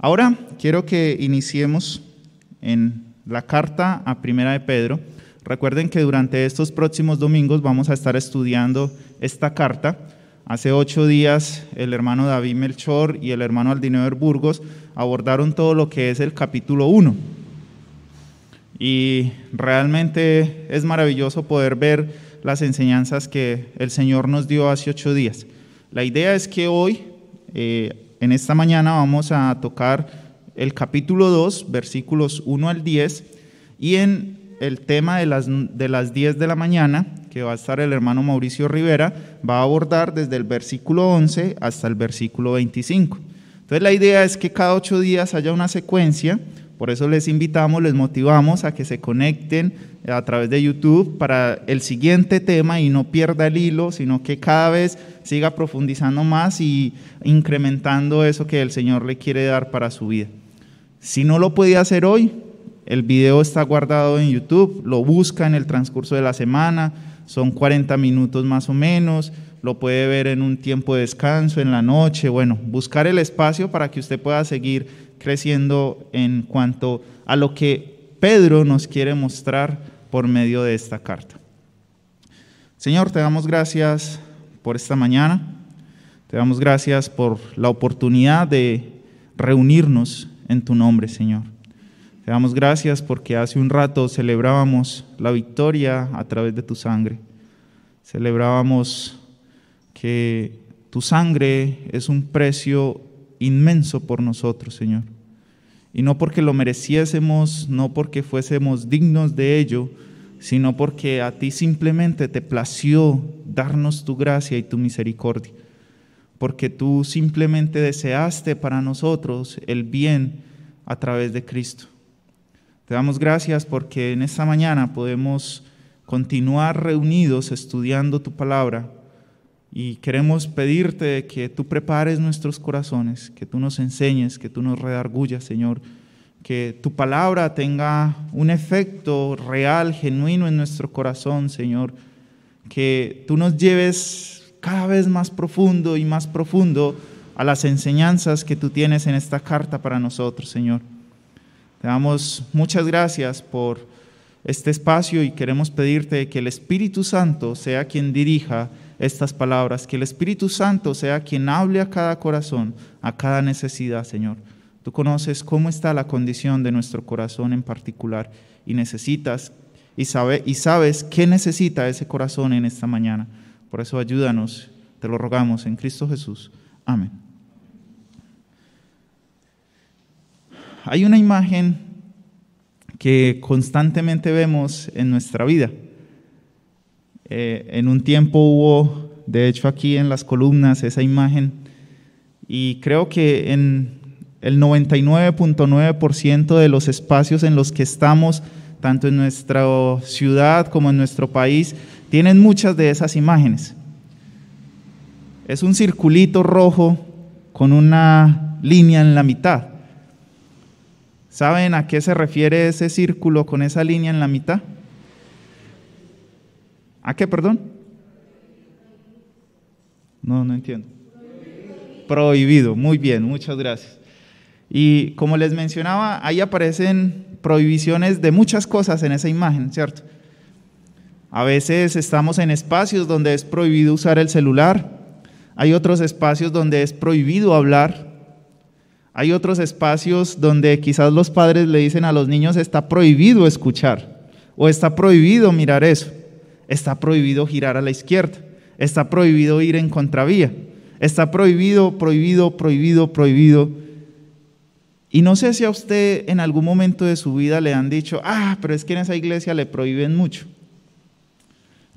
Ahora quiero que iniciemos en la carta a Primera de Pedro. Recuerden que durante estos próximos domingos vamos a estar estudiando esta carta. Hace 8 días el hermano David Melchor y el hermano Aldineo Burgos abordaron todo lo que es el capítulo 1. Y realmente es maravilloso poder ver las enseñanzas que el Señor nos dio hace 8 días. La idea es que hoy, en esta mañana, vamos a tocar el capítulo 2, versículos 1 al 10, y en el tema de las 10 de la mañana, que va a estar el hermano Mauricio Rivera, va a abordar desde el versículo 11 hasta el versículo 25. Entonces la idea es que cada 8 días haya una secuencia. Por eso les invitamos, les motivamos a que se conecten a través de YouTube para el siguiente tema y no pierda el hilo, sino que cada vez siga profundizando más y incrementando eso que el Señor le quiere dar para su vida. Si no lo puede hacer hoy, el video está guardado en YouTube, lo busca en el transcurso de la semana, son 40 minutos más o menos, lo puede ver en un tiempo de descanso, en la noche, bueno, buscar el espacio para que usted pueda seguir creciendo en cuanto a lo que Pedro nos quiere mostrar por medio de esta carta. Señor, te damos gracias por esta mañana, te damos gracias por la oportunidad de reunirnos en tu nombre, Señor. Te damos gracias porque hace un rato celebrábamos la victoria a través de tu sangre. Celebrábamos que tu sangre es un precio inmenso por nosotros, Señor. Y no porque lo mereciésemos, no porque fuésemos dignos de ello, sino porque a ti simplemente te plació darnos tu gracia y tu misericordia. Porque tú simplemente deseaste para nosotros el bien a través de Cristo. Te damos gracias porque en esta mañana podemos continuar reunidos estudiando tu palabra y queremos pedirte que tú prepares nuestros corazones, que tú nos enseñes, que tú nos redargullas, Señor, que tu palabra tenga un efecto real, genuino en nuestro corazón, Señor, que tú nos lleves cada vez más profundo y más profundo a las enseñanzas que tú tienes en esta carta para nosotros, Señor. Te damos muchas gracias por este espacio y queremos pedirte que el Espíritu Santo sea quien dirija estas palabras, que el Espíritu Santo sea quien hable a cada corazón, a cada necesidad, Señor. Tú conoces cómo está la condición de nuestro corazón en particular y necesitas y sabes qué necesita ese corazón en esta mañana. Por eso ayúdanos, te lo rogamos en Cristo Jesús. Amén. Hay una imagen que constantemente vemos en nuestra vida. En un tiempo hubo, de hecho aquí en las columnas, esa imagen, y creo que en el 99.9% de los espacios en los que estamos, tanto en nuestra ciudad como en nuestro país, tienen muchas de esas imágenes. Es un circulito rojo con una línea en la mitad. ¿Saben a qué se refiere ese círculo con esa línea en la mitad? ¿A qué, perdón? No entiendo. Prohibido, muy bien, muchas gracias. Y como les mencionaba, ahí aparecen prohibiciones de muchas cosas en esa imagen, ¿cierto? A veces estamos en espacios donde es prohibido usar el celular, hay otros espacios donde es prohibido hablar. Hay otros espacios donde quizás los padres le dicen a los niños está prohibido escuchar o está prohibido mirar eso, está prohibido girar a la izquierda, está prohibido ir en contravía, está prohibido. Y no sé si a usted en algún momento de su vida le han dicho, pero es que en esa iglesia le prohíben mucho.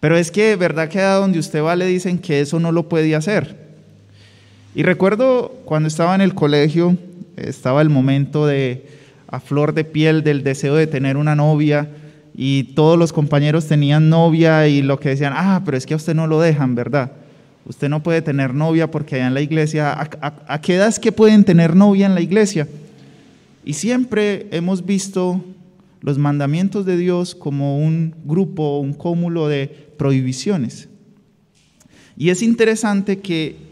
Pero es que de verdad que a donde usted va le dicen que eso no lo puede hacer. Y recuerdo cuando estaba en el colegio, estaba el momento a flor de piel del deseo de tener una novia y todos los compañeros tenían novia y lo que decían, pero es que a usted no lo dejan, ¿verdad? Usted no puede tener novia porque allá en la iglesia, ¿a qué edad es que pueden tener novia en la iglesia? Y siempre hemos visto los mandamientos de Dios como un grupo, un cúmulo de prohibiciones. Y es interesante que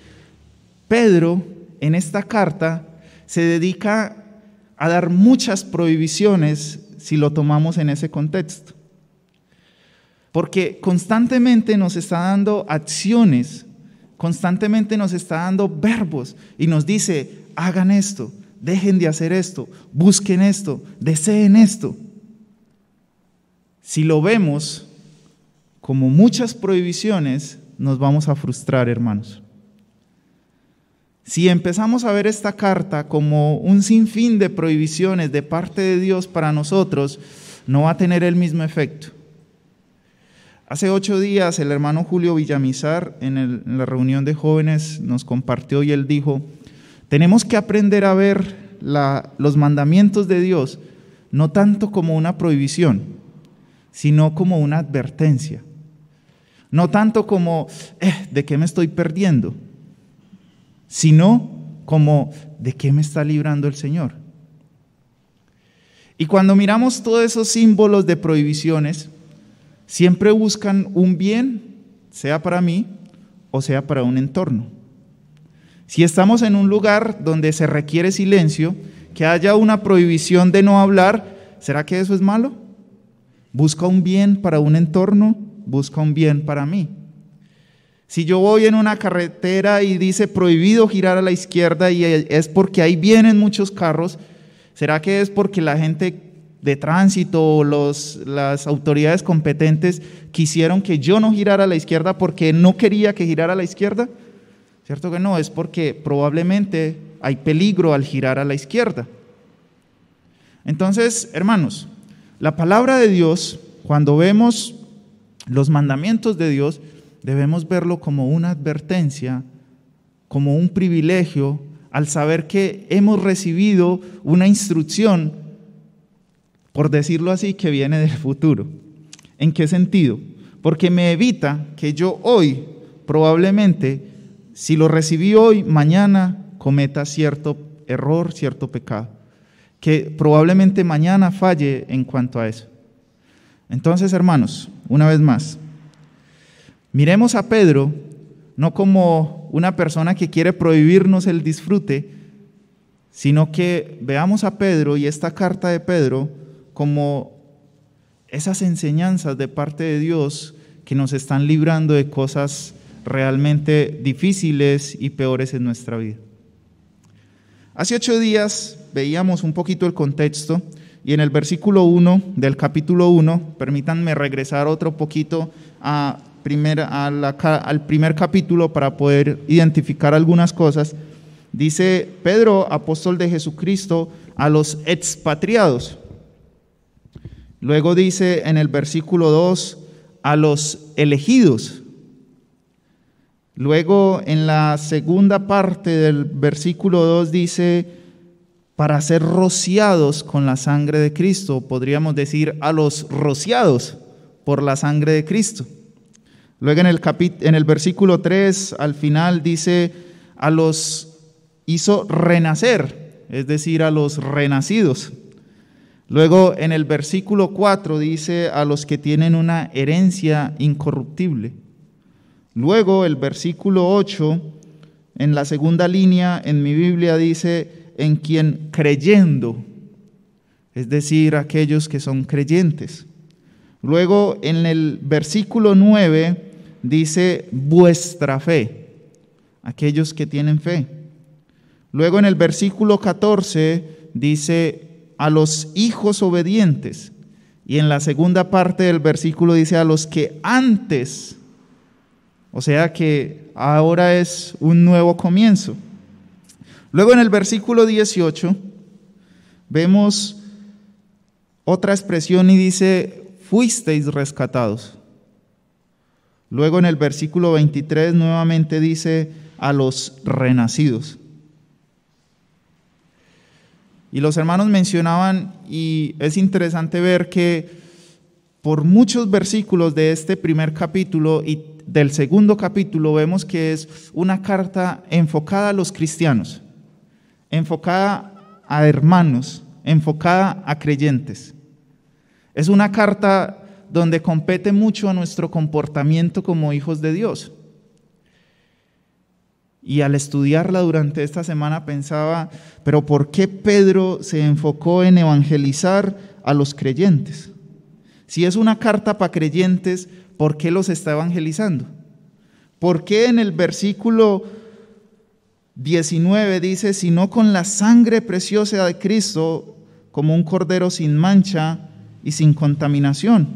Pedro en esta carta se dedica a dar muchas prohibiciones si lo tomamos en ese contexto. Porque constantemente nos está dando acciones, constantemente nos está dando verbos y nos dice, hagan esto, dejen de hacer esto, busquen esto, deseen esto. Si lo vemos como muchas prohibiciones, nos vamos a frustrar, hermanos. Si empezamos a ver esta carta como un sinfín de prohibiciones de parte de Dios para nosotros, no va a tener el mismo efecto. Hace 8 días el hermano Julio Villamizar en la reunión de jóvenes nos compartió y él dijo, tenemos que aprender a ver los mandamientos de Dios no tanto como una prohibición, sino como una advertencia. No tanto como, ¿de qué me estoy perdiendo? Sino como, ¿de qué me está librando el Señor? Y cuando miramos todos esos símbolos de prohibiciones, siempre buscan un bien, sea para mí o sea para un entorno. Si estamos en un lugar donde se requiere silencio, que haya una prohibición de no hablar, ¿será que eso es malo? Busca un bien para un entorno, busca un bien para mí. Si yo voy en una carretera y dice prohibido girar a la izquierda y es porque ahí vienen muchos carros, ¿será que es porque la gente de tránsito o las autoridades competentes quisieron que yo no girara a la izquierda porque no quería que girara a la izquierda? ¿Cierto que no? Es porque probablemente hay peligro al girar a la izquierda. Entonces, hermanos, la palabra de Dios, cuando vemos los mandamientos de Dios, debemos verlo como una advertencia, como un privilegio, al saber que hemos recibido una instrucción, por decirlo así, que viene del futuro. ¿En qué sentido? Porque me evita que yo hoy, probablemente, si lo recibí hoy, mañana cometa cierto error, cierto pecado, que probablemente mañana falle en cuanto a eso. Entonces, hermanos, una vez más, miremos a Pedro no como una persona que quiere prohibirnos el disfrute, sino que veamos a Pedro y esta carta de Pedro como esas enseñanzas de parte de Dios que nos están librando de cosas realmente difíciles y peores en nuestra vida. Hace 8 días veíamos un poquito el contexto y en el versículo 1 del capítulo 1, permítanme regresar otro poquito al primer capítulo para poder identificar algunas cosas. Dice Pedro, apóstol de Jesucristo, a los expatriados. Luego dice en el versículo 2, a los elegidos. Luego en la segunda parte del versículo 2 dice, para ser rociados con la sangre de Cristo, podríamos decir a los rociados por la sangre de Cristo. Luego en el versículo 3 al final dice, a los hizo renacer, es decir, a los renacidos. Luego en el versículo 4 dice, a los que tienen una herencia incorruptible. Luego el versículo 8, en la segunda línea en mi Biblia dice, en quien creyendo, es decir, aquellos que son creyentes. Luego en el versículo 9 dice, vuestra fe, aquellos que tienen fe. Luego en el versículo 14 dice, a los hijos obedientes. Y en la segunda parte del versículo dice, a los que antes, o sea que ahora es un nuevo comienzo. Luego en el versículo 18 vemos otra expresión y dice, fuisteis rescatados. Luego en el versículo 23 nuevamente dice, a los renacidos. Y los hermanos mencionaban, y es interesante ver que por muchos versículos de este primer capítulo y del segundo capítulo vemos que es una carta enfocada a los cristianos, enfocada a hermanos, enfocada a creyentes. Es una carta donde compete mucho a nuestro comportamiento como hijos de Dios. Y al estudiarla durante esta semana pensaba, pero ¿por qué Pedro se enfocó en evangelizar a los creyentes? Si es una carta para creyentes, ¿por qué los está evangelizando? ¿Por qué en el versículo 19 dice, sino con la sangre preciosa de Cristo, como un cordero sin mancha y sin contaminación?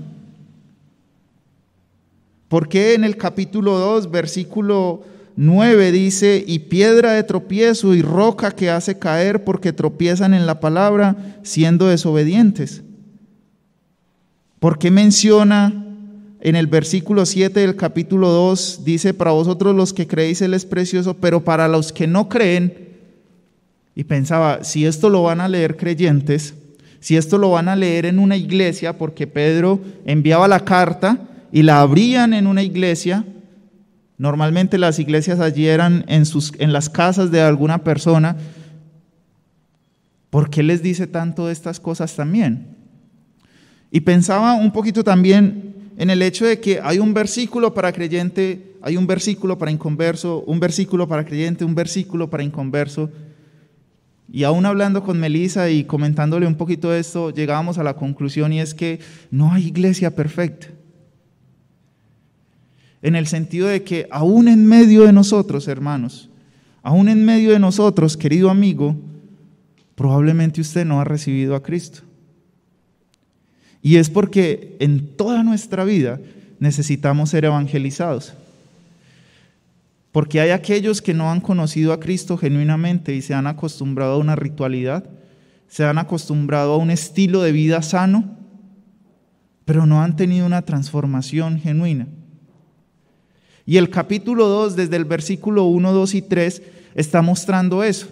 ¿Por qué en el capítulo 2, versículo 9 dice, y piedra de tropiezo y roca que hace caer porque tropiezan en la palabra siendo desobedientes? ¿Por qué menciona en el versículo 7 del capítulo 2, dice, para vosotros los que creéis Él es precioso, pero para los que no creen? Y pensaba, si esto lo van a leer creyentes, si esto lo van a leer en una iglesia, porque Pedro enviaba la carta y la abrían en una iglesia. Normalmente las iglesias allí eran en las casas de alguna persona. ¿Por qué les dice tanto de estas cosas también? Y pensaba un poquito también en el hecho de que hay un versículo para creyente, hay un versículo para inconverso, un versículo para creyente, un versículo para inconverso. Y aún hablando con Melissa y comentándole un poquito de esto, llegábamos a la conclusión, y es que no hay iglesia perfecta. En el sentido de que aún en medio de nosotros, hermanos, aún en medio de nosotros, querido amigo, probablemente usted no ha recibido a Cristo. Y es porque en toda nuestra vida necesitamos ser evangelizados. Porque hay aquellos que no han conocido a Cristo genuinamente y se han acostumbrado a una ritualidad, se han acostumbrado a un estilo de vida sano, pero no han tenido una transformación genuina. Y el capítulo 2, desde el versículo 1, 2 y 3, está mostrando eso.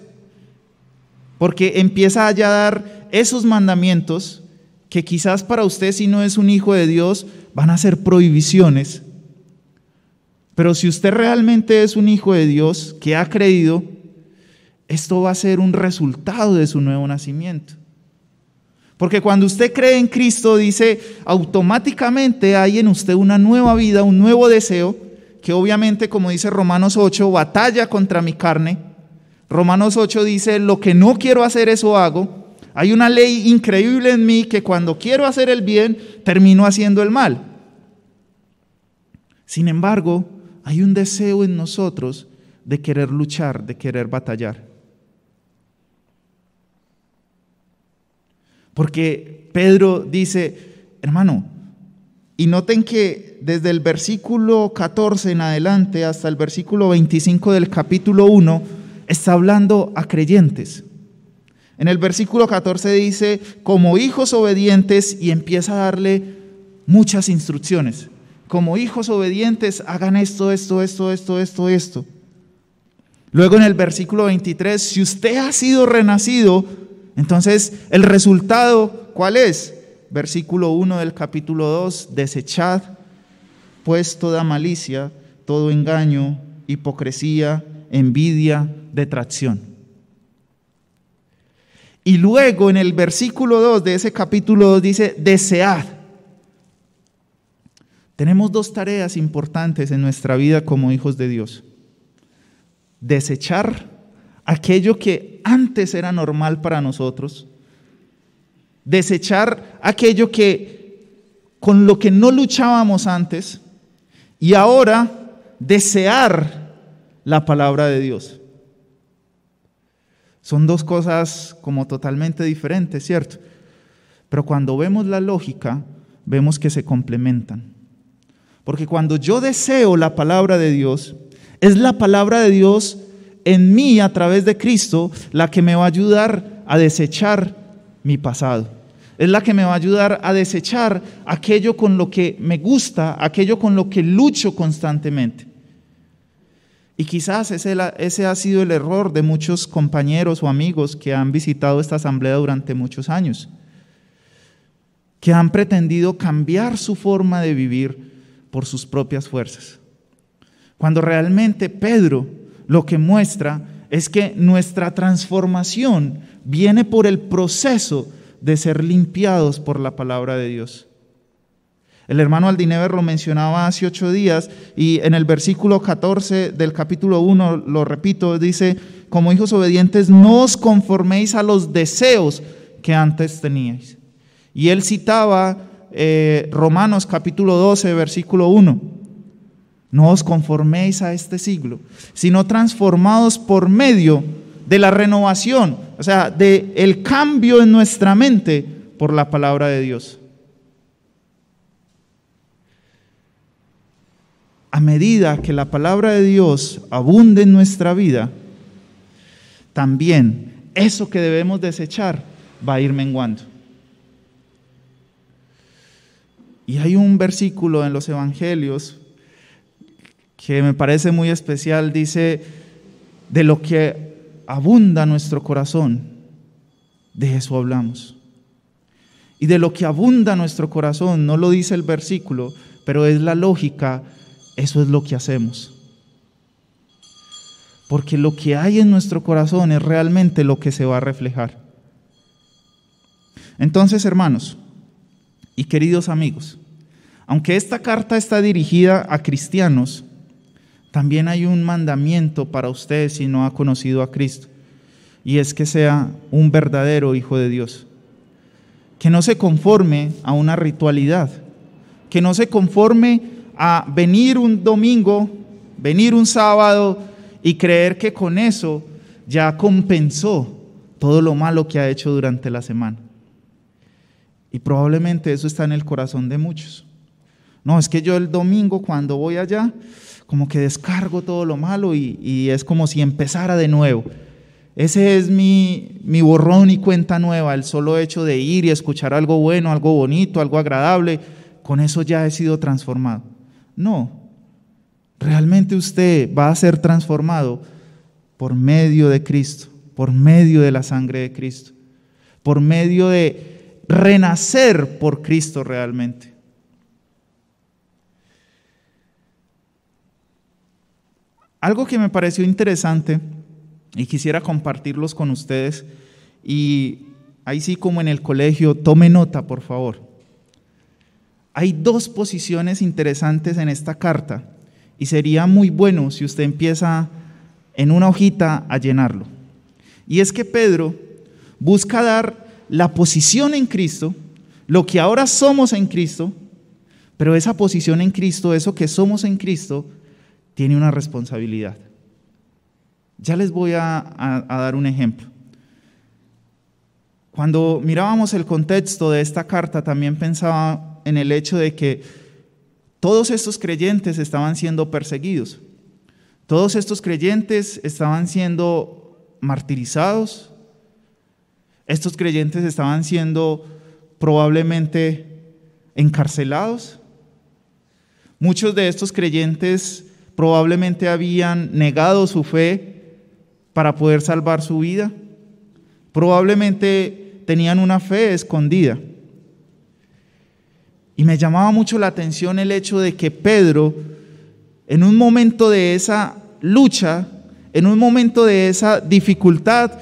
Porque empieza ya a dar esos mandamientos que quizás para usted, si no es un hijo de Dios, van a ser prohibiciones. Pero si usted realmente es un hijo de Dios que ha creído, esto va a ser un resultado de su nuevo nacimiento. Porque cuando usted cree en Cristo, dice, automáticamente hay en usted una nueva vida, un nuevo deseo, que obviamente, como dice Romanos 8, batalla contra mi carne. Romanos 8 dice, lo que no quiero hacer, eso hago. Hay una ley increíble en mí que cuando quiero hacer el bien, termino haciendo el mal. Sin embargo, hay un deseo en nosotros de querer luchar, de querer batallar. Porque Pedro dice, hermano, y noten que desde el versículo 14 en adelante hasta el versículo 25 del capítulo 1 está hablando a creyentes. En el versículo 14 dice, como hijos obedientes, y empieza a darle muchas instrucciones. Como hijos obedientes, hagan esto. Luego en el versículo 23, si usted ha sido renacido, entonces el resultado, ¿cuál es? Versículo 1 del capítulo 2, desechad pues toda malicia, todo engaño, hipocresía, envidia, detracción. Y luego en el versículo 2 de ese capítulo 2 dice, desead. Tenemos dos tareas importantes en nuestra vida como hijos de Dios. Desechar aquello que antes era normal para nosotros. Desechar aquello con lo que no luchábamos antes. Y ahora desear la palabra de Dios. Son dos cosas como totalmente diferentes, ¿cierto? Pero cuando vemos la lógica, vemos que se complementan. Porque cuando yo deseo la palabra de Dios, es la palabra de Dios en mí a través de Cristo la que me va a ayudar a desechar mi pasado. Es la que me va a ayudar a desechar aquello con lo que me gusta, aquello con lo que lucho constantemente. Y quizás ese ha sido el error de muchos compañeros o amigos que han visitado esta asamblea durante muchos años, que han pretendido cambiar su forma de vivir por sus propias fuerzas. Cuando realmente Pedro lo que muestra es que nuestra transformación viene por el proceso de ser limpiados por la palabra de Dios. El hermano Aldinever lo mencionaba hace 8 días y en el versículo 14 del capítulo 1, lo repito, dice: como hijos obedientes, no os conforméis a los deseos que antes teníais. Y él citaba Romanos capítulo 12, versículo 1. No os conforméis a este siglo, sino transformados por medio de la renovación, o sea, del cambio en nuestra mente por la palabra de Dios. A medida que la palabra de Dios abunde en nuestra vida, también eso que debemos desechar va a ir menguando. Y hay un versículo en los evangelios que me parece muy especial, dice: de lo que abunda nuestro corazón, de eso hablamos. Y de lo que abunda nuestro corazón, no lo dice el versículo, pero es la lógica, eso es lo que hacemos. Porque lo que hay en nuestro corazón es realmente lo que se va a reflejar. Entonces, hermanos y queridos amigos, aunque esta carta está dirigida a cristianos, también hay un mandamiento para usted si no ha conocido a Cristo, y es que sea un verdadero hijo de Dios, que no se conforme a una ritualidad, que no se conforme a venir un domingo, venir un sábado y creer que con eso ya compensó todo lo malo que ha hecho durante la semana. Y probablemente eso está en el corazón de muchos. No, es que yo el domingo cuando voy allá, como que descargo todo lo malo y es como si empezara de nuevo. Ese es mi borrón y cuenta nueva, el solo hecho de ir y escuchar algo bueno, algo bonito, algo agradable, con eso ya he sido transformado. No, realmente usted va a ser transformado por medio de Cristo, por medio de la sangre de Cristo, por medio de renacer por Cristo realmente. Algo que me pareció interesante y quisiera compartirlos con ustedes, y ahí sí como en el colegio, tome nota por favor. Hay 2 posiciones interesantes en esta carta y sería muy bueno si usted empieza en una hojita a llenarlo. Y es que Pedro busca dar la posición en Cristo, lo que ahora somos en Cristo, pero esa posición en Cristo, eso que somos en Cristo, tiene una responsabilidad. Ya les voy a dar un ejemplo. Cuando mirábamos el contexto de esta carta, también pensaba en el hecho de que todos estos creyentes estaban siendo perseguidos. Todos estos creyentes estaban siendo martirizados. Estos creyentes estaban siendo probablemente encarcelados. Muchos de estos creyentes probablemente habían negado su fe para poder salvar su vida. Probablemente tenían una fe escondida. Y me llamaba mucho la atención el hecho de que Pedro, en un momento de esa lucha, en un momento de esa dificultad,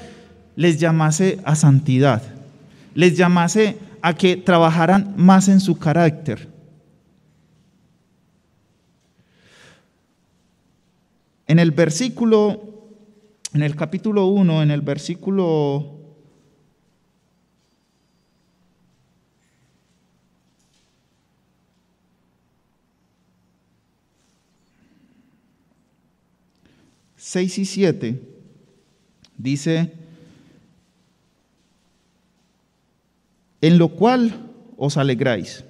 les llamase a santidad, les llamase a que trabajaran más en su carácter. En el capítulo 1, en el versículo 6 y 7, dice: en lo cual os alegráis,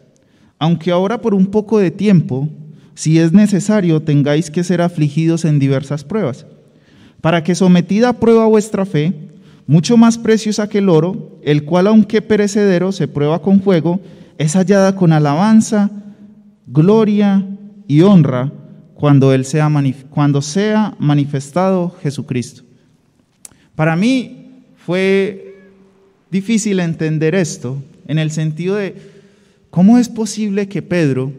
aunque ahora por un poco de tiempo, si es necesario, tengáis que ser afligidos en diversas pruebas, para que sometida a prueba vuestra fe, mucho más preciosa que el oro, el cual aunque perecedero se prueba con fuego, es hallada con alabanza, gloria y honra cuando sea manifestado Jesucristo. Para mí fue difícil entender esto, en el sentido de cómo es posible que Pedro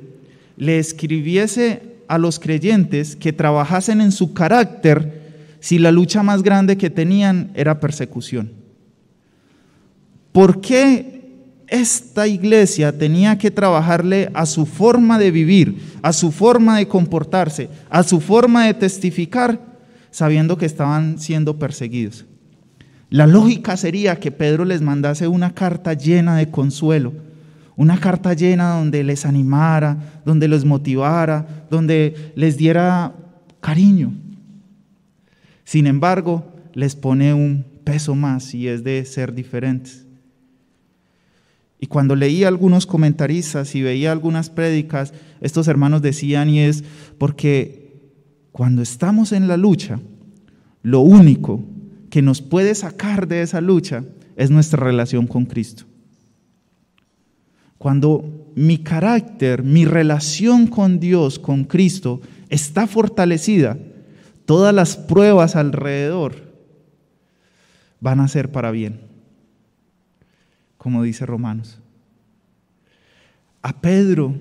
le escribiese a los creyentes que trabajasen en su carácter si la lucha más grande que tenían era persecución. ¿Por qué esta iglesia tenía que trabajarle a su forma de vivir, a su forma de comportarse, a su forma de testificar, sabiendo que estaban siendo perseguidos. La lógica sería que Pedro les mandase una carta llena de consuelo, una carta llena donde les animara, donde los motivara, donde les diera cariño. Sin embargo, les pone un peso más y es de ser diferentes. Y cuando leía algunos comentaristas y veía algunas prédicas, estos hermanos decían, y es porque cuando estamos en la lucha, lo único que nos puede sacar de esa lucha es nuestra relación con Cristo. Cuando mi carácter, mi relación con Dios, con Cristo, está fortalecida, todas las pruebas alrededor van a ser para bien, como dice Romanos. A Pedro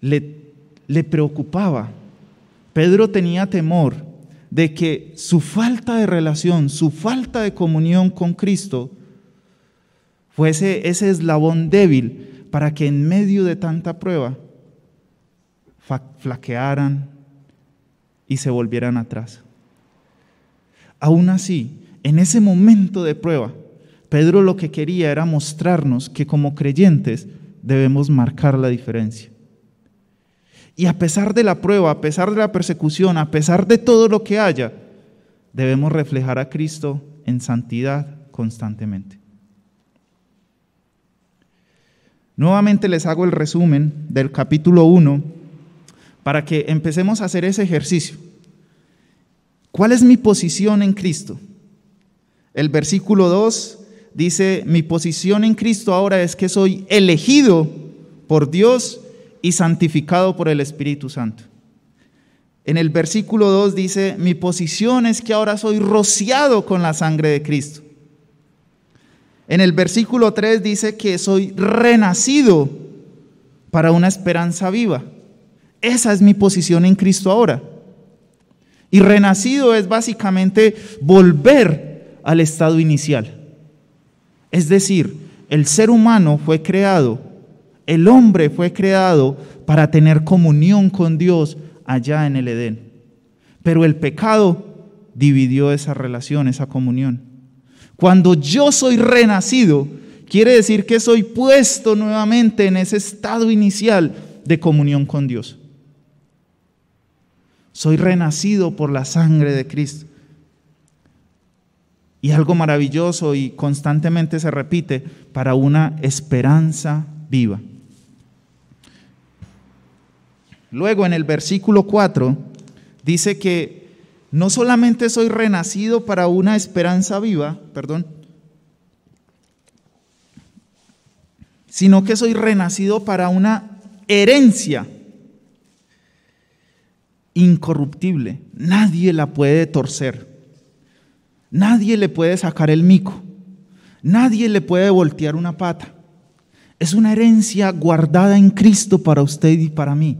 le preocupaba, Pedro tenía temor de que su falta de relación, su falta de comunión con Cristo fuese ese eslabón débil para que en medio de tanta prueba flaquearan y se volvieran atrás. Aún así, en ese momento de prueba, Pedro lo que quería era mostrarnos que como creyentes debemos marcar la diferencia. Y a pesar de la prueba, a pesar de la persecución, a pesar de todo lo que haya, debemos reflejar a Cristo en santidad constantemente. Nuevamente les hago el resumen del capítulo 1 para que empecemos a hacer ese ejercicio. ¿Cuál es mi posición en Cristo? El versículo 2 dice, mi posición en Cristo ahora es que soy elegido por Dios y santificado por el Espíritu Santo. En el versículo 2 dice, mi posición es que ahora soy rociado con la sangre de Cristo. En el versículo 3 dice que soy renacido para una esperanza viva. Esa es mi posición en Cristo ahora. Y renacido es básicamente volver al estado inicial. Es decir, el ser humano fue creado, el hombre fue creado para tener comunión con Dios allá en el Edén. Pero el pecado dividió esa relación, esa comunión. Cuando yo soy renacido, quiere decir que soy puesto nuevamente en ese estado inicial de comunión con Dios. Soy renacido por la sangre de Cristo. Y algo maravilloso y constantemente se repite, para una esperanza viva. Luego en el versículo 4 dice que no solamente soy renacido para una esperanza viva, sino que soy renacido para una herencia incorruptible. Nadie la puede torcer. Nadie le puede sacar el mico. Nadie le puede voltear una pata. Es una herencia guardada en Cristo para usted y para mí.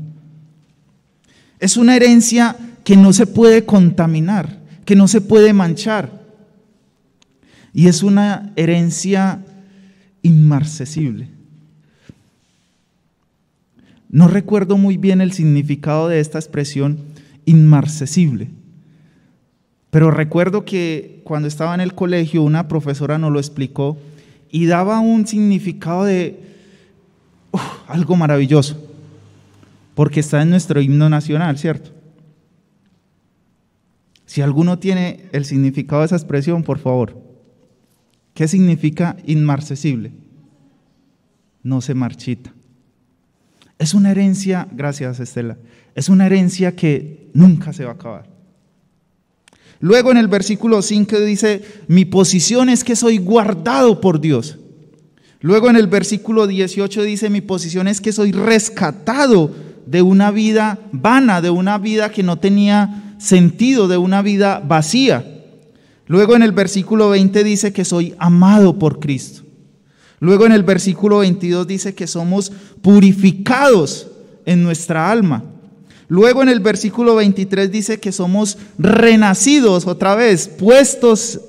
Es una herencia que no se puede contaminar, que no se puede manchar. Y es una herencia inmarcesible. No recuerdo muy bien el significado de esta expresión inmarcesible, pero recuerdo que cuando estaba en el colegio una profesora nos lo explicó y daba un significado de algo maravilloso, porque está en nuestro himno nacional, ¿cierto? Si alguno tiene el significado de esa expresión, por favor. ¿Qué significa inmarcesible? No se marchita. Es una herencia, gracias Estela, es una herencia que nunca se va a acabar. Luego en el versículo 5 dice, mi posición es que soy guardado por Dios. Luego en el versículo 18 dice, mi posición es que soy rescatado de una vida vana, de una vida que no tenía sentido, de una vida vacía. Luego en el versículo 20 dice que soy amado por Cristo. Luego en el versículo 22 dice que somos purificados en nuestra alma. Luego en el versículo 23 dice que somos renacidos otra vez, puestos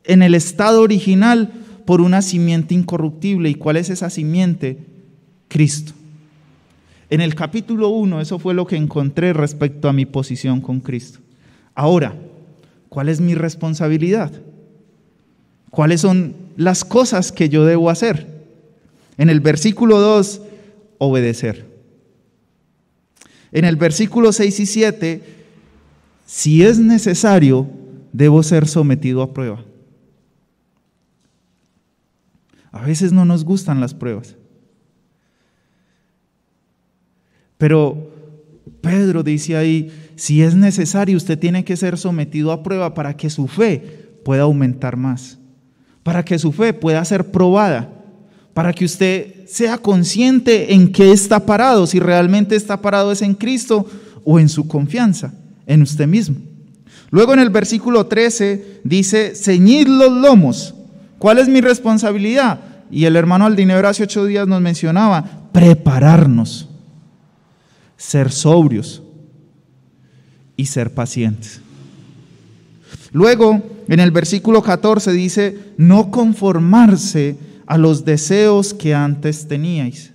en el estado original por una simiente incorruptible. ¿Y cuál es esa simiente? Cristo. En el capítulo 1, eso fue lo que encontré respecto a mi posición con Cristo. Ahora, ¿cuál es mi responsabilidad? ¿Cuáles son las cosas que yo debo hacer? En el versículo 2, obedecer. En el versículo 6 y 7, si es necesario, debo ser sometido a prueba. A veces no nos gustan las pruebas. Pero Pedro dice ahí, si es necesario, usted tiene que ser sometido a prueba para que su fe pueda aumentar más, para que su fe pueda ser probada, para que usted sea consciente en qué está parado, si realmente está parado es en Cristo o en su confianza, en usted mismo. Luego en el versículo 13 dice, ceñid los lomos. ¿Cuál es mi responsabilidad? Y el hermano Aldinero hace 8 días nos mencionaba, prepararnos, ser sobrios y ser pacientes. Luego, en el versículo 14 dice, no conformarse a los deseos que antes teníais.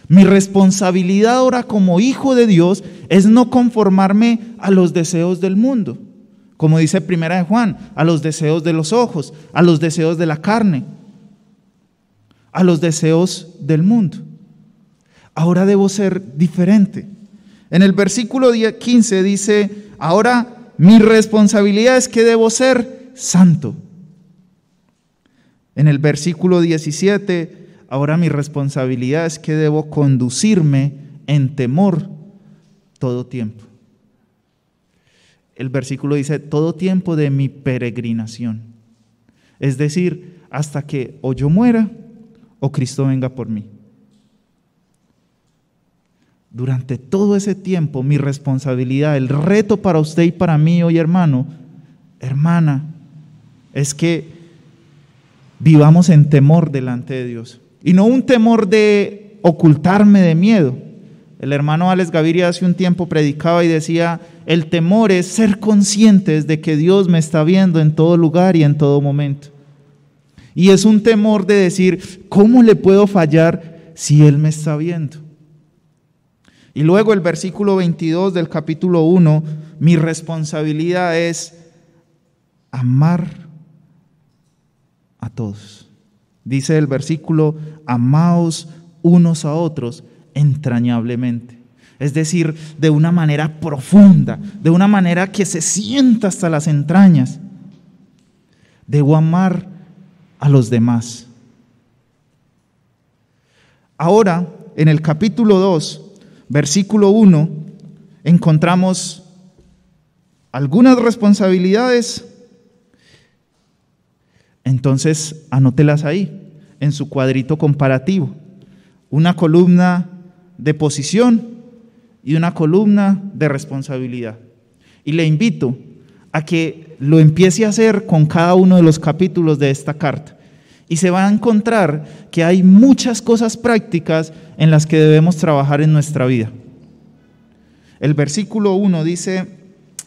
Mi responsabilidad ahora como hijo de Dios es no conformarme a los deseos del mundo. Como dice Primera de Juan, a los deseos de los ojos, a los deseos de la carne, a los deseos del mundo. Ahora debo ser diferente. En el versículo 15 dice, ahora mi responsabilidad es que debo ser santo. En el versículo 17, ahora mi responsabilidad es que debo conducirme en temor todo tiempo. El versículo dice, todo tiempo de mi peregrinación. Es decir, hasta que o yo muera o Cristo venga por mí. Durante todo ese tiempo, mi responsabilidad, el reto para usted y para mí hoy, hermano, hermana, es que vivamos en temor delante de Dios. Y no un temor de ocultarme de miedo. El hermano Alex Gaviria hace un tiempo predicaba y decía, el temor es ser conscientes de que Dios me está viendo en todo lugar y en todo momento. Y es un temor de decir, ¿cómo le puedo fallar si Él me está viendo? Y luego el versículo 22 del capítulo 1, mi responsabilidad es amar a todos. Dice el versículo, amaos unos a otros entrañablemente. Es decir, de una manera profunda, de una manera que se sienta hasta las entrañas. Debo amar a los demás. Ahora, en el capítulo 2, versículo 1, encontramos algunas responsabilidades. Entonces, anótelas ahí, en su cuadrito comparativo. Una columna de posición y una columna de responsabilidad. Y le invito a que lo empiece a hacer con cada uno de los capítulos de esta carta. Y se va a encontrar que hay muchas cosas prácticas en las que debemos trabajar en nuestra vida. El versículo 1 dice,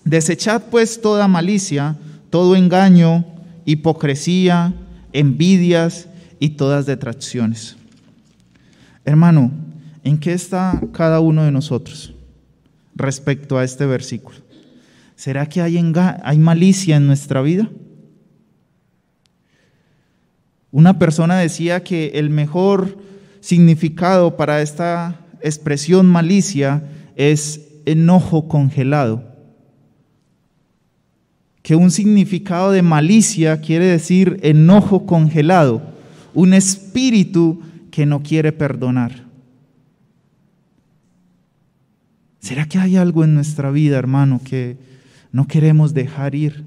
desechad pues toda malicia, todo engaño, hipocresía, envidias y todas detracciones. Hermano, ¿en qué está cada uno de nosotros respecto a este versículo? ¿Será que hay malicia en nuestra vida? Una persona decía que el mejor significado para esta expresión malicia es enojo congelado. Que un significado de malicia quiere decir enojo congelado, un espíritu que no quiere perdonar. ¿Será que hay algo en nuestra vida, hermano, que no queremos dejar ir?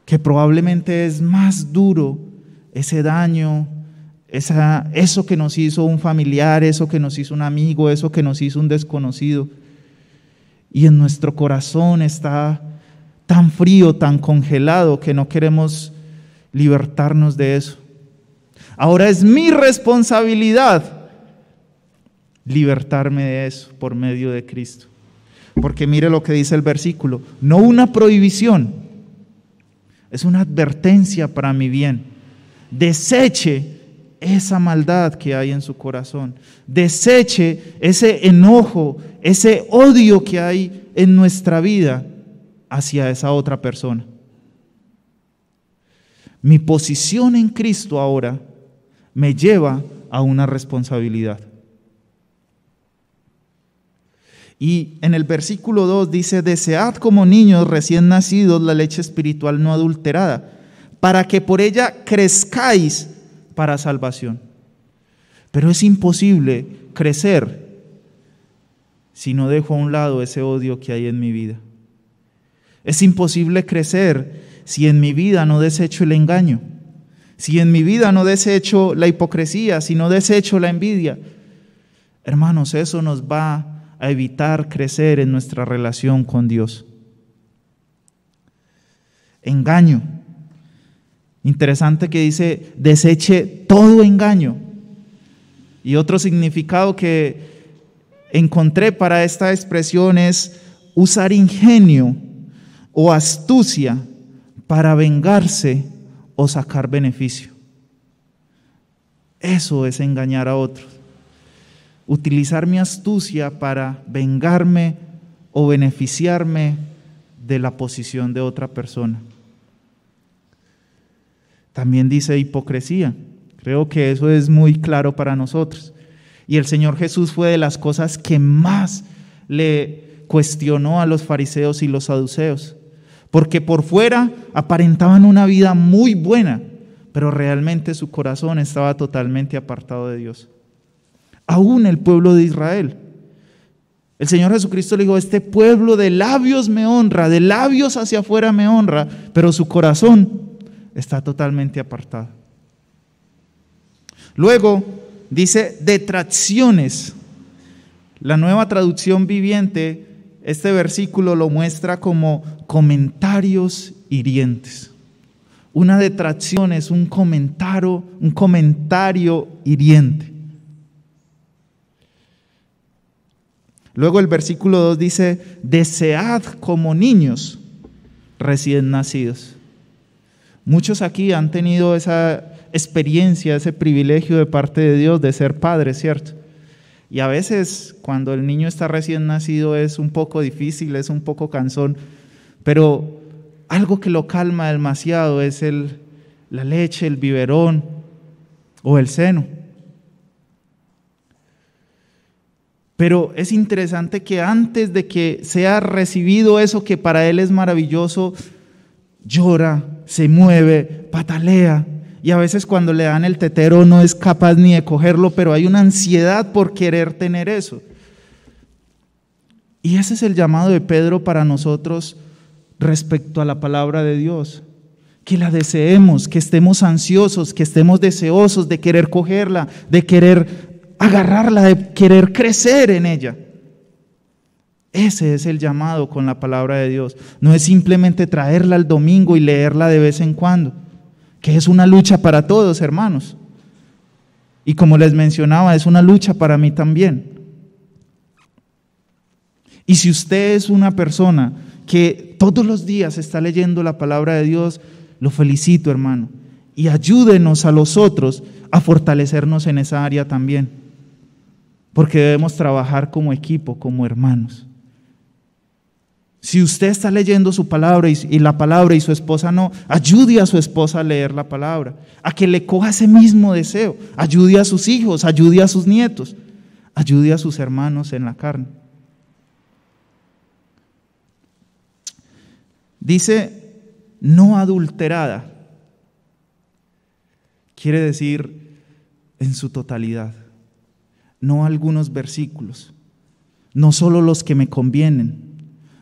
Que probablemente es más duro ese daño, eso que nos hizo un familiar, eso que nos hizo un amigo, eso que nos hizo un desconocido. Y en nuestro corazón está tan frío, tan congelado, que no queremos libertarnos de eso. Ahora es mi responsabilidad libertarme de eso por medio de Cristo. Porque mire lo que dice el versículo, no una prohibición, es una advertencia para mi bien. deseche esa maldad que hay en su corazón, deseche ese enojo, ese odio que hay en nuestra vida hacia esa otra persona. Mi posición en Cristo ahora me lleva a una responsabilidad. Y en el versículo 2 dice: desead como niños recién nacidos la leche espiritual no adulterada, para que por ella crezcáis para salvación. Pero es imposible crecer si no dejo a un lado ese odio que hay en mi vida. Es imposible crecer si en mi vida no desecho el engaño, si en mi vida no desecho la hipocresía, si no desecho la envidia. Hermanos, eso nos va a evitar crecer en nuestra relación con Dios. Engaño. Interesante que dice: deseche todo engaño. Y otro significado que encontré para esta expresión es usar ingenio o astucia para vengarse o sacar beneficio. Eso es engañar a otros. Utilizar mi astucia para vengarme o beneficiarme de la posición de otra persona. También dice hipocresía. Creo que eso es muy claro para nosotros. Y el Señor Jesús fue de las cosas que más le cuestionó a los fariseos y los saduceos, porque por fuera aparentaban una vida muy buena, pero realmente su corazón estaba totalmente apartado de Dios. Aún el pueblo de Israel. El Señor Jesucristo le dijo: este pueblo de labios me honra, de labios hacia afuera me honra, pero su corazón está totalmente apartado. Luego dice detracciones. La Nueva Traducción Viviente, este versículo lo muestra como comentarios hirientes. Una detracción es un comentario hiriente. Luego el versículo 2 dice: desead como niños recién nacidos. Muchos aquí han tenido esa experiencia, ese privilegio de parte de Dios de ser padres, ¿cierto? Y a veces cuando el niño está recién nacido es un poco difícil, es un poco cansón, pero algo que lo calma demasiado es la leche, el biberón o el seno. Pero es interesante que antes de que sea recibido eso que para él es maravilloso, llora, se mueve, patalea. Y a veces cuando le dan el tetero no es capaz ni de cogerlo, pero hay una ansiedad por querer tener eso. Y ese es el llamado de Pedro para nosotros respecto a la palabra de Dios. Que la deseemos, que estemos ansiosos, que estemos deseosos de querer cogerla, de querer agarrarla, de querer crecer en ella. Ese es el llamado con la palabra de Dios. No es simplemente traerla el domingo y leerla de vez en cuando, que es una lucha para todos, hermanos. Y como les mencionaba, es una lucha para mí también. Y si usted es una persona que todos los días está leyendo la palabra de Dios, lo felicito, hermano. Y ayúdenos a los otros a fortalecernos en esa área también. Porque debemos trabajar como equipo, como hermanos. Si usted está leyendo su palabra y la palabra y su esposa no, ayude a su esposa a leer la palabra, a que le coja ese mismo deseo, ayude a sus hijos, ayude a sus nietos, ayude a sus hermanos en la carne. Dice no adulterada, quiere decir en su totalidad, no algunos versículos, no solo los que me convienen.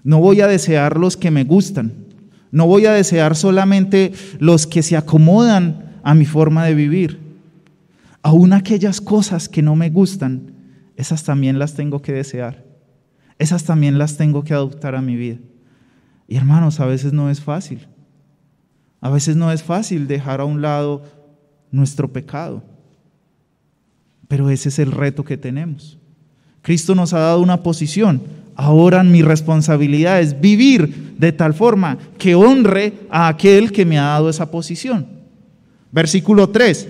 No voy a desear los que me gustan, no voy a desear solamente los que se acomodan a mi forma de vivir. Aún aquellas cosas que no me gustan, esas también las tengo que desear, esas también las tengo que adoptar a mi vida. Y hermanos, a veces no es fácil, a veces no es fácil dejar a un lado nuestro pecado, pero ese es el reto que tenemos. Cristo nos ha dado una posición. Ahora mi responsabilidad es vivir de tal forma que honre a aquel que me ha dado esa posición. Versículo 3.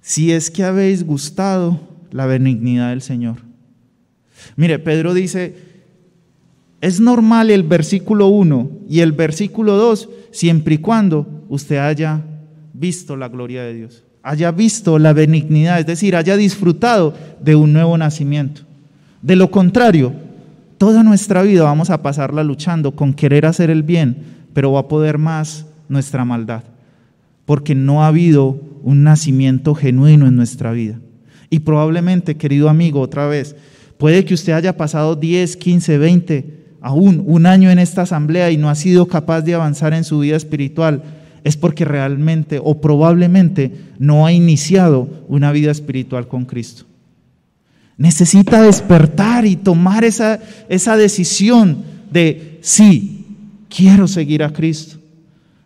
Si es que habéis gustado la benignidad del Señor. Mire, Pedro dice, es normal el versículo 1 y el versículo 2, siempre y cuando usted haya visto la gloria de Dios, haya visto la benignidad, es decir, haya disfrutado de un nuevo nacimiento. De lo contrario, toda nuestra vida vamos a pasarla luchando con querer hacer el bien, pero va a poder más nuestra maldad, porque no ha habido un nacimiento genuino en nuestra vida. Y probablemente, querido amigo, otra vez, puede que usted haya pasado 10, 15, 20, aún un año en esta asamblea y no ha sido capaz de avanzar en su vida espiritual. Es porque realmente o probablemente no ha iniciado una vida espiritual con Cristo. Necesita despertar y tomar esa decisión de sí, quiero seguir a Cristo.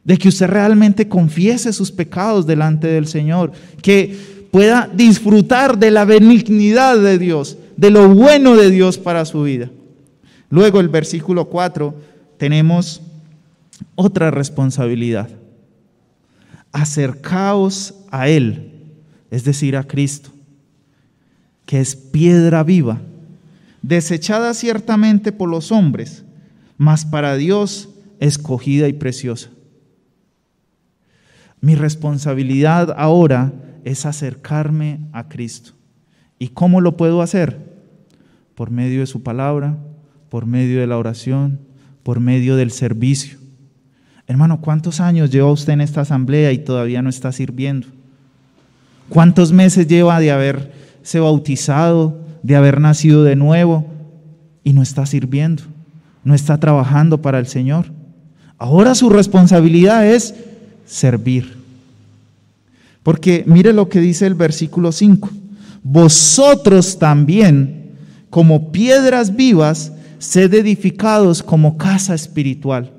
De que usted realmente confiese sus pecados delante del Señor, que pueda disfrutar de la benignidad de Dios, de lo bueno de Dios para su vida. Luego el versículo 4 tenemos otra responsabilidad. Acercaos a Él, es decir, a Cristo, que es piedra viva, desechada ciertamente por los hombres, mas para Dios escogida y preciosa. Mi responsabilidad ahora es acercarme a Cristo. ¿Y cómo lo puedo hacer? Por medio de su palabra, por medio de la oración, por medio del servicio. Hermano, ¿cuántos años lleva usted en esta asamblea y todavía no está sirviendo? ¿Cuántos meses lleva de haberse bautizado, de haber nacido de nuevo y no está sirviendo? No está trabajando para el Señor. Ahora su responsabilidad es servir. Porque mire lo que dice el versículo 5. Vosotros también, como piedras vivas, sed edificados como casa espiritual.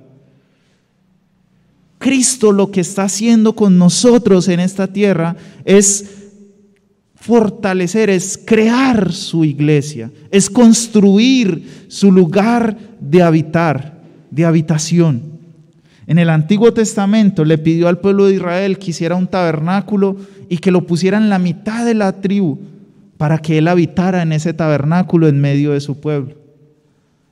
Cristo lo que está haciendo con nosotros en esta tierra es fortalecer, es crear su iglesia, es construir su lugar de habitar, de habitación. En el Antiguo Testamento le pidió al pueblo de Israel que hiciera un tabernáculo y que lo pusiera en la mitad de la tribu para que él habitara en ese tabernáculo en medio de su pueblo.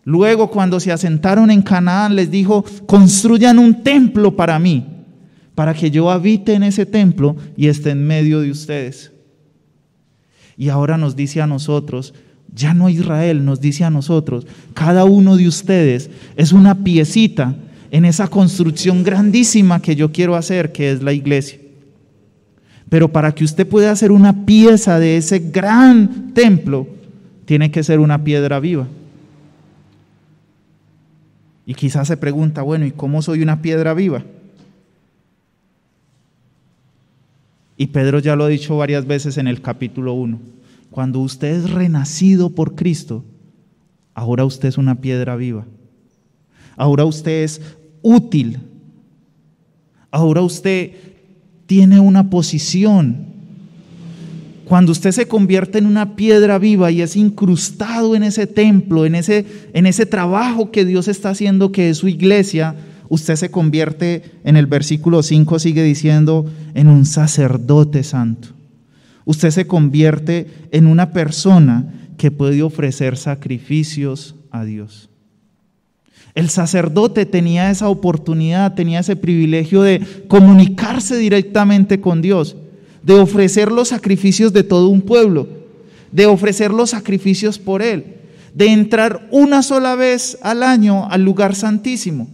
Luego, cuando se asentaron en Canaán, les dijo, construyan un templo para mí, para que yo habite en ese templo y esté en medio de ustedes. Y ahora nos dice a nosotros, ya no Israel, nos dice a nosotros, cada uno de ustedes es una piecita en esa construcción grandísima que yo quiero hacer, que es la iglesia. Pero para que usted pueda hacer una pieza de ese gran templo, tiene que ser una piedra viva. Y quizás se pregunta, bueno, ¿y cómo soy una piedra viva? Y Pedro ya lo ha dicho varias veces en el capítulo 1. Cuando usted es renacido por Cristo, ahora usted es una piedra viva. Ahora usted es útil. Ahora usted tiene una posición. Cuando usted se convierte en una piedra viva y es incrustado en ese templo, en ese trabajo que Dios está haciendo, que es su iglesia, usted se convierte, en el versículo 5 sigue diciendo, en un sacerdote santo. Usted se convierte en una persona que puede ofrecer sacrificios a Dios. El sacerdote tenía esa oportunidad, tenía ese privilegio de comunicarse directamente con Dios, de ofrecer los sacrificios de todo un pueblo, de ofrecer los sacrificios por él, de entrar una sola vez al año al lugar santísimo.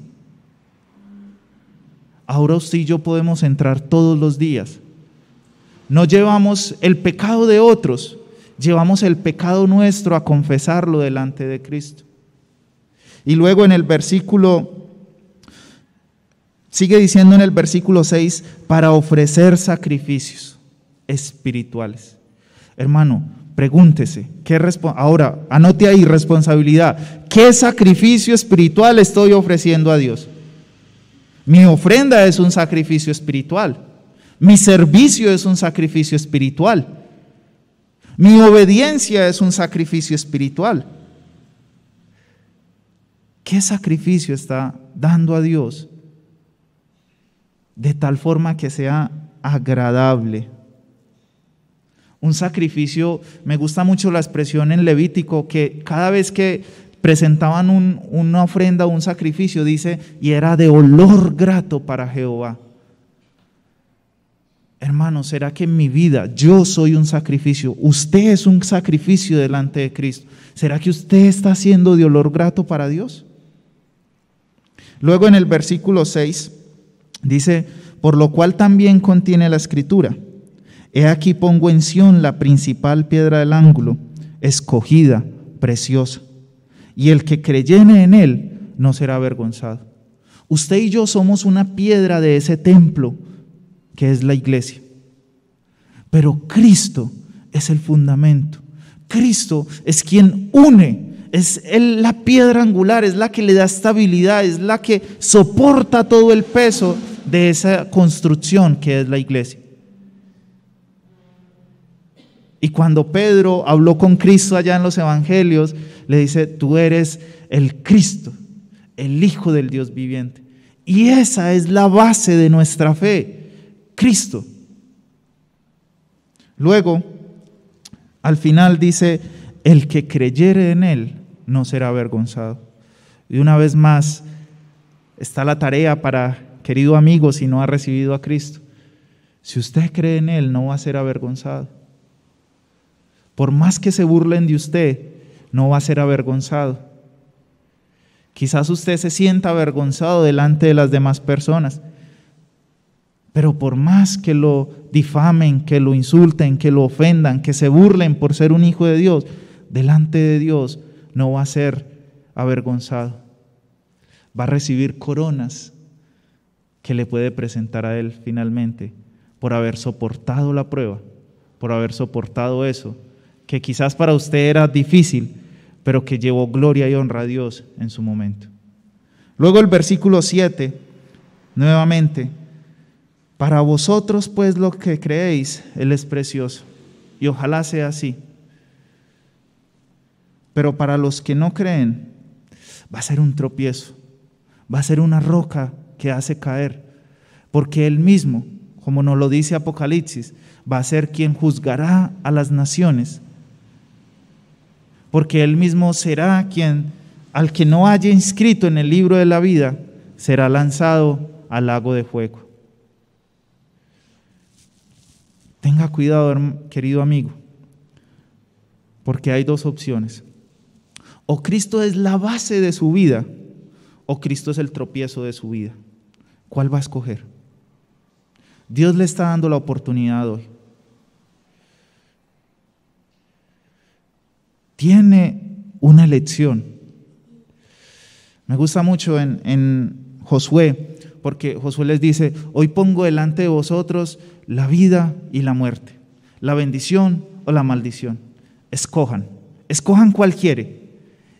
Ahora usted y yo podemos entrar todos los días. No llevamos el pecado de otros, llevamos el pecado nuestro a confesarlo delante de Cristo. Y luego en el versículo, sigue diciendo en el versículo 6, para ofrecer sacrificios espirituales. Hermano, pregúntese, ahora anote ahí responsabilidad, ¿qué sacrificio espiritual estoy ofreciendo a Dios? Mi ofrenda es un sacrificio espiritual, mi servicio es un sacrificio espiritual, mi obediencia es un sacrificio espiritual. ¿Qué sacrificio está dando a Dios de tal forma que sea agradable. Un sacrificio, me gusta mucho la expresión en Levítico, que cada vez que presentaban una ofrenda o un sacrificio, dice, y era de olor grato para Jehová. Hermanos, ¿será que en mi vida yo soy un sacrificio? Usted es un sacrificio delante de Cristo. ¿Será que usted está siendo de olor grato para Dios? Luego en el versículo 6 dice, por lo cual también contiene la Escritura: he aquí pongo en Sión la principal piedra del ángulo, escogida, preciosa, y el que creyere en él no será avergonzado. Usted y yo somos una piedra de ese templo que es la iglesia. Pero Cristo es el fundamento. Cristo es quien une, es la piedra angular, es la que le da estabilidad, es la que soporta todo el peso de esa construcción que es la iglesia. Y cuando Pedro habló con Cristo allá en los evangelios, le dice, tú eres el Cristo, el Hijo del Dios viviente. Y esa es la base de nuestra fe, Cristo. Luego, al final dice, el que creyere en él no será avergonzado. Y una vez más, está la tarea para, querido amigo, si no ha recibido a Cristo. Si usted cree en él, no va a ser avergonzado. Por más que se burlen de usted, no va a ser avergonzado. Quizás usted se sienta avergonzado delante de las demás personas, pero por más que lo difamen, que lo insulten, que lo ofendan, que se burlen por ser un hijo de Dios, delante de Dios no va a ser avergonzado. Va a recibir coronas que le puede presentar a él finalmente por haber soportado la prueba, por haber soportado eso, que quizás para usted era difícil, pero que llevó gloria y honra a Dios en su momento. Luego el versículo 7, nuevamente, para vosotros pues lo que creéis, Él es precioso, y ojalá sea así. Pero para los que no creen, va a ser un tropiezo, va a ser una roca que hace caer, porque Él mismo, como nos lo dice Apocalipsis, va a ser quien juzgará a las naciones, porque Él mismo será quien, al que no haya inscrito en el libro de la vida, será lanzado al lago de fuego. Tenga cuidado, querido amigo, porque hay dos opciones. O Cristo es la base de su vida, o Cristo es el tropiezo de su vida. ¿Cuál va a escoger? Dios le está dando la oportunidad hoy. Tiene una elección. Me gusta mucho en Josué, porque Josué les dice, hoy pongo delante de vosotros la vida y la muerte, la bendición o la maldición. Escojan cuál quiere.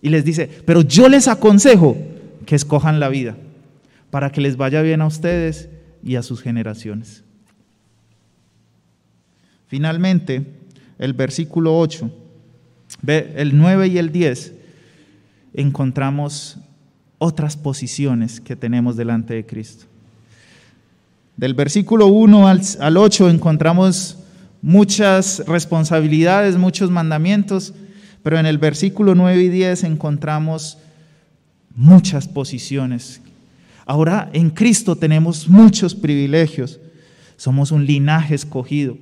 Y les dice, pero yo les aconsejo que escojan la vida, para que les vaya bien a ustedes y a sus generaciones. Finalmente, el versículo 8, el 9 y el 10, encontramos otras posiciones que tenemos delante de Cristo. Del versículo 1 al 8 encontramos muchas responsabilidades, muchos mandamientos, pero en el versículo 9 y 10 encontramos muchas posiciones. Ahora en Cristo tenemos muchos privilegios. Somos un linaje escogido.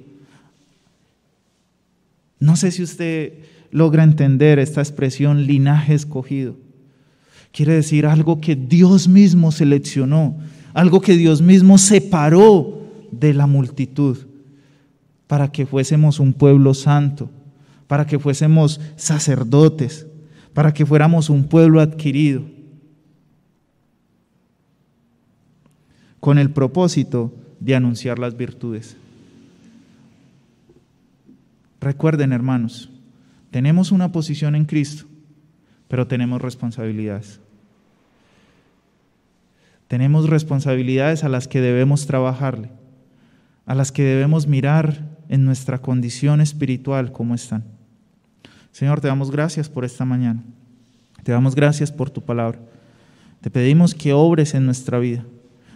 No sé si usted logra entender esta expresión linaje escogido. Quiere decir algo que Dios mismo seleccionó, algo que Dios mismo separó de la multitud para que fuésemos un pueblo santo, para que fuésemos sacerdotes, para que fuéramos un pueblo adquirido, con el propósito de anunciar las virtudes. Recuerden, hermanos, tenemos una posición en Cristo, pero tenemos responsabilidades. Tenemos responsabilidades a las que debemos trabajarle, a las que debemos mirar en nuestra condición espiritual cómo están. Señor, te damos gracias por esta mañana. Te damos gracias por tu palabra. Te pedimos que obres en nuestra vida,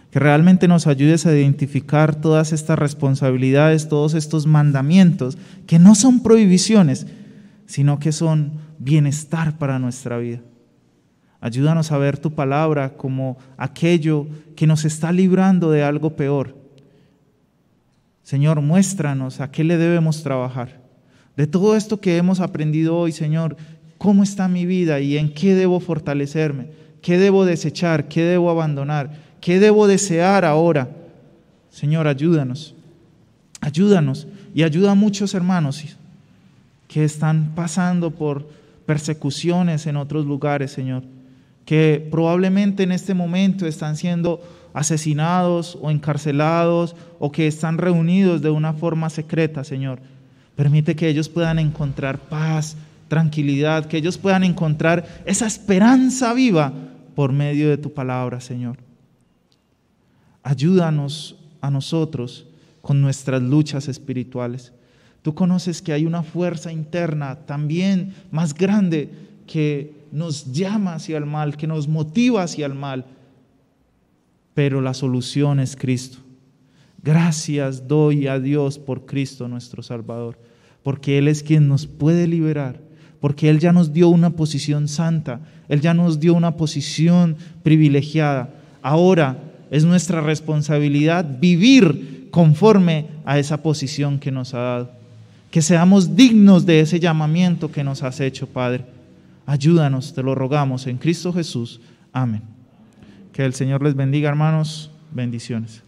que que realmente nos ayudes a identificar todas estas responsabilidades, todos estos mandamientos, que no son prohibiciones, sino que son bienestar para nuestra vida. Ayúdanos a ver tu palabra como aquello que nos está librando de algo peor. Señor, muéstranos a qué le debemos trabajar. De todo esto que hemos aprendido hoy, Señor, ¿cómo está mi vida y en qué debo fortalecerme? ¿Qué debo desechar? ¿Qué debo abandonar? ¿Qué debo desear ahora? Señor, ayúdanos. Ayúdanos y ayuda a muchos hermanos que están pasando por persecuciones en otros lugares, Señor, que probablemente en este momento están siendo asesinados o encarcelados o que están reunidos de una forma secreta, Señor. Permite que ellos puedan encontrar paz, tranquilidad, que ellos puedan encontrar esa esperanza viva por medio de tu palabra, Señor. Ayúdanos a nosotros con nuestras luchas espirituales. Tú conoces que hay una fuerza interna también más grande que nos llama hacia el mal, que nos motiva hacia el mal, pero la solución es Cristo. Gracias doy a Dios por Cristo nuestro Salvador, porque Él es quien nos puede liberar, porque Él ya nos dio una posición santa, Él ya nos dio una posición privilegiada. Ahora es nuestra responsabilidad vivir conforme a esa posición que nos ha dado. Que seamos dignos de ese llamamiento que nos has hecho, Padre. Ayúdanos, te lo rogamos en Cristo Jesús. Amén. Que el Señor les bendiga, hermanos. Bendiciones.